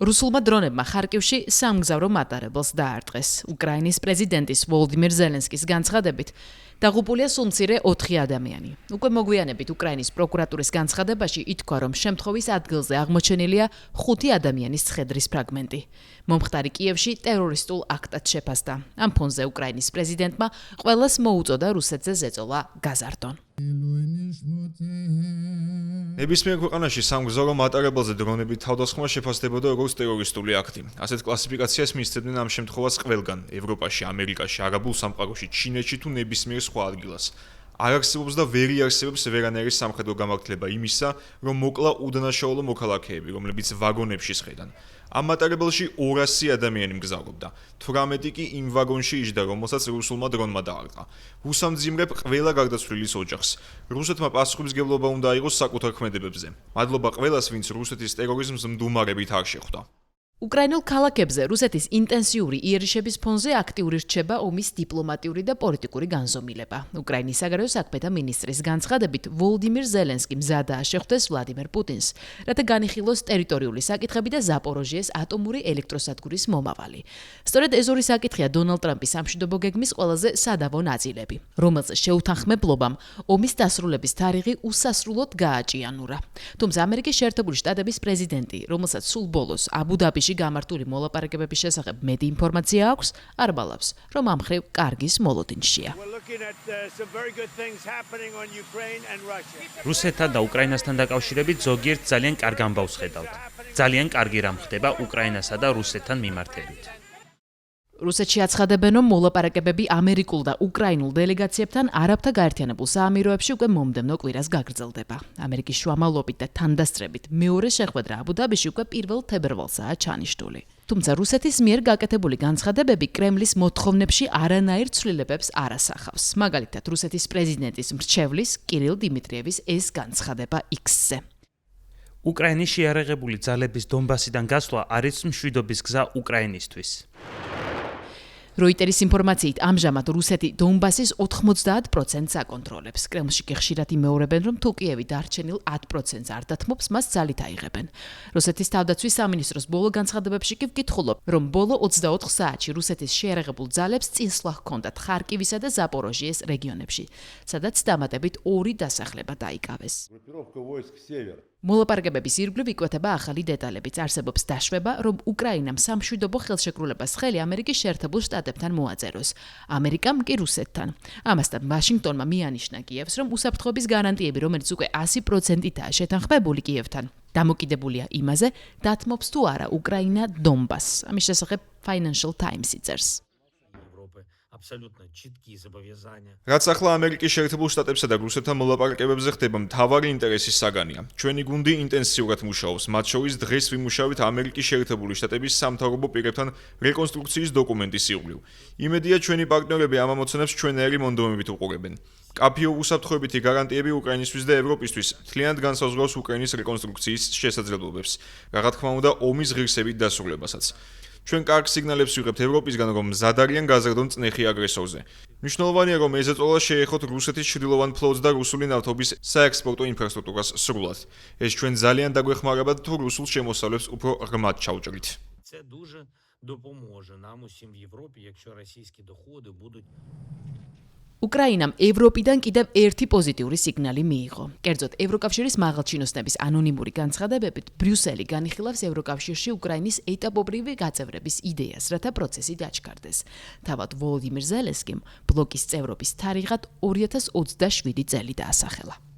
რუსულმა დრონებმა ხარკივში სამგზავრო მატარებელს დაარტყეს. უკრაინის პრეზიდენტის ვოლდიმირ ზელენსკის განცხადებით დაღუპულია სულ მცირე 4 ადამიანი. უკვე მოგვიანებით უკრაინის პროკურატურის განცხადებაში ითქვა, რომ შემთხვევის ადგილზე აღმოჩენილია 5 ადამიანის ცხედრის ფრაგმენტი. მომხდარი კიევში ტერორისტულ აქტად შეფასდა. ამ ფონზე უკრაინის პრეზიდენტმა ყველას მოუწოდა რუსეთზე ზეწოლა გაზარდონ. ნებისმიერ ქვეყანაში სამგზავრო მატარებელზე დრონებით თავდასხმა შეფასდებოდა როგორც ტერორისტული აქტი. ასეთ კლასიფიკაციას მისცემდნენ ამ შემთხვევას ყველგან, ევროპაში, ამერიკაში, არაბულ სამყაროში, ჩინეთში თუ ნებისმიერ სხვა ადგილას. არ არსებობს და ვერ იარსებებს ვერანაირი სამხედრო გამართლება იმისა, რომ მოკლა უდანაშაულო მოქალაქეები, რომლებიც ვაგონებში სხედან. ამ მატარებელში 200 ადამიანი მგზავრობდა. 18 კი იმ ვაგონში იჯდა, რომელსაც რუსულმა დრონმა დაარტყა. უსამძიმრებ ყველა გარდაცვლილის ოჯახს. რუსეთმა პასუხისმგებლობა უნდა აიღოს საკუთარ ქმედებებზე. მადლობა ყველას, ვინც რუსეთის ტერორიზმს მდუმარებით არ შეხვდა. უკრაინულ ქალაქებზე რუსეთის ინტენსიური იერიშების ფონზე აქტიური რჩება ომის დიპლომატიური და პოლიტიკური განზომილება. უკრაინის საგარეო საქმეთა მინისტრის განცხადებით, ვოლდიმირ ზელენსკი მზადაა შეხვდეს ვლადიმერ პუტინს, რათა განიხილოს ტერიტორიული საკითხები და ზაპოროჟიეს ატომური ელექტროსადგურის მომავალი. სწორედ ეს ორი საკითხია დონალდ ტრამპის სამშვიდობო გეგმის ყველაზე სადავო ნაწილები, რომელზე შეუთანხმებლობამ ომის დასრულების თარიღი უსასრულოდ გააჭიანურა. თუმცა ამერიკის შეერთებული შტატების პრეზიდენტი, რომელსაც სულ ბოლოს აბუ-დაბიში გამართული მოლაპარაკებების შესახებ მეტი ინფორმაცია აქვს, არ ბალავს, რომ ამ მხრივ კარგის მოლოდინშია. რუსეთთან და უკრაინასთან დაკავშირებით ზოგიერთ ძალიან კარგ ამბავს ხედავთ. ძალიან კარგი რამ ხდება უკრაინასა და რუსეთთან მიმართებით. რუსეთში აცხადებენ, რომ მოლაპარაკებები ამერიკულ და უკრაინულ დელეგაციებთან არაბთა გაერთიანებულ საამიროებში უკვე მომდევნო კვირას გაგრძელდება. ამერიკის შუამავლობით და თანდასწრებით მეორე შეხვედრა აბუ-დაბიში უკვე 1 თებერვალსაა ჩანიშნული. თუმცა რუსეთის მიერ გაკეთებული განცხადებები კრემლის მოთხოვნებში არანაირ ცვლილებებს არ ასახავს. მაგალითად, რუსეთის პრეზიდენტის მრჩევლის კირილ დიმიტრიევის ეს განცხადება X-ზე. უკრაინის შეიარაღებული ძალების დონბასიდან გასვლა არის მშვიდობის გზა უკრაინისთვის. როიტერის ინფორმაციით ამჟამად რუსეთი დონბასის 90%-ს აკონტროლებს. კრემლში კი ხშირად იმეორებენ, რომ თუ კიევი დარჩენილ 10%-ს არ დათმობს, მას ძალით აიღებენ. რუსეთის თავდაცვის სამინისტროს ბოლო განცხადებებში კი ვკითხულობ, რომ ბოლო 24 საათში რუსეთის შეიარაღებულ ძალებს წინსვლა ჰქონდათ ხარკივისა და ზაპოროჟიეს რეგიონებში, სადაც დამატებით 2 დასახლება დაიკავეს. მოლაპარაკებების ირგვლივ იკვეთება ახალი დეტალებიც. არსებობს დაშვება, რომ უკრაინამ სამშვიდობო ხელშეკრულებას ხელი ამერიკის შეერთებულ შტატებთან მოაწეროს, ამერიკამ კი რუსეთთან. ამასთან ვაშინგტონმა მიანიშნა კიევს, რომ უსაფრთხოების გარანტიები, რომელიც უკვე 100%-ითაა შეთანხმებული კიევთან, დამოკიდებულია იმაზე, დათმობს თუ არა უკრაინა დონბასს. ამის შესახებ Financial Times იწერს. რაც ახლა ამერიკის შეერთებულ შტატებსა და რუსეთთან მოლაპარაკებებზე ხდება, მთავარი ინტერესის საგანია. ჩვენი გუნდი ინტენსიურად მუშაობს, მათ შორის დღეს ვიმუშავეთ ამერიკის შეერთებული შტატების სამთავრობო პირებთან რეკონსტრუქციის დოკუმენტის ირგვლივ. იმედია, ჩვენი პარტნიორები ამ ამოცანებს ჩვენაირი მონდომებით უყურებენ. კაფეო უსაფრთხოებითი გარანტიები უკრაინისთვის და ევროპისთვის მთლიანად განსაზღვრავს უკრაინის რეკონსტრუქციის შესაძლებლობებს, რა თქმა უნდა, ომის ღირსებით დასრულებასაც. ჩვენ კარგ სიგნალებს ვიღებთ ევროპისგან, რომ მზად არიან გაზარდონ წნეხი აგრესორზე. მნიშვნელოვანია, რომ ეს ზეწოლა შეეხოთ რუსეთის ჩრდილოვან ფლოტს და რუსული ნავთობის საექსპორტო ინფრასტრუქტურას სრულად. ეს ჩვენ ძალიან დაგვეხმარებათ, თუ რუსულ შემოსავლებს უფრო ღრმად ჩავჭრით. უკრაინამ ევროპიდან კიდევ ერთი პოზიტიური სიგნალი მიიღო. კერძოდ, ევროკავშირის მაღალჩინოსნების ანონიმური განცხადებებით, ბრიუსელი განიხილავს ევროკავშირში უკრაინის ეტაპობრივი გაწევრების იდეას, რათა პროცესი დაჩქარდეს. თავად ვოლდიმირ ზელენსკიმ ბლოკის წევრობის თარიღად 2027 წელი დაასახელა.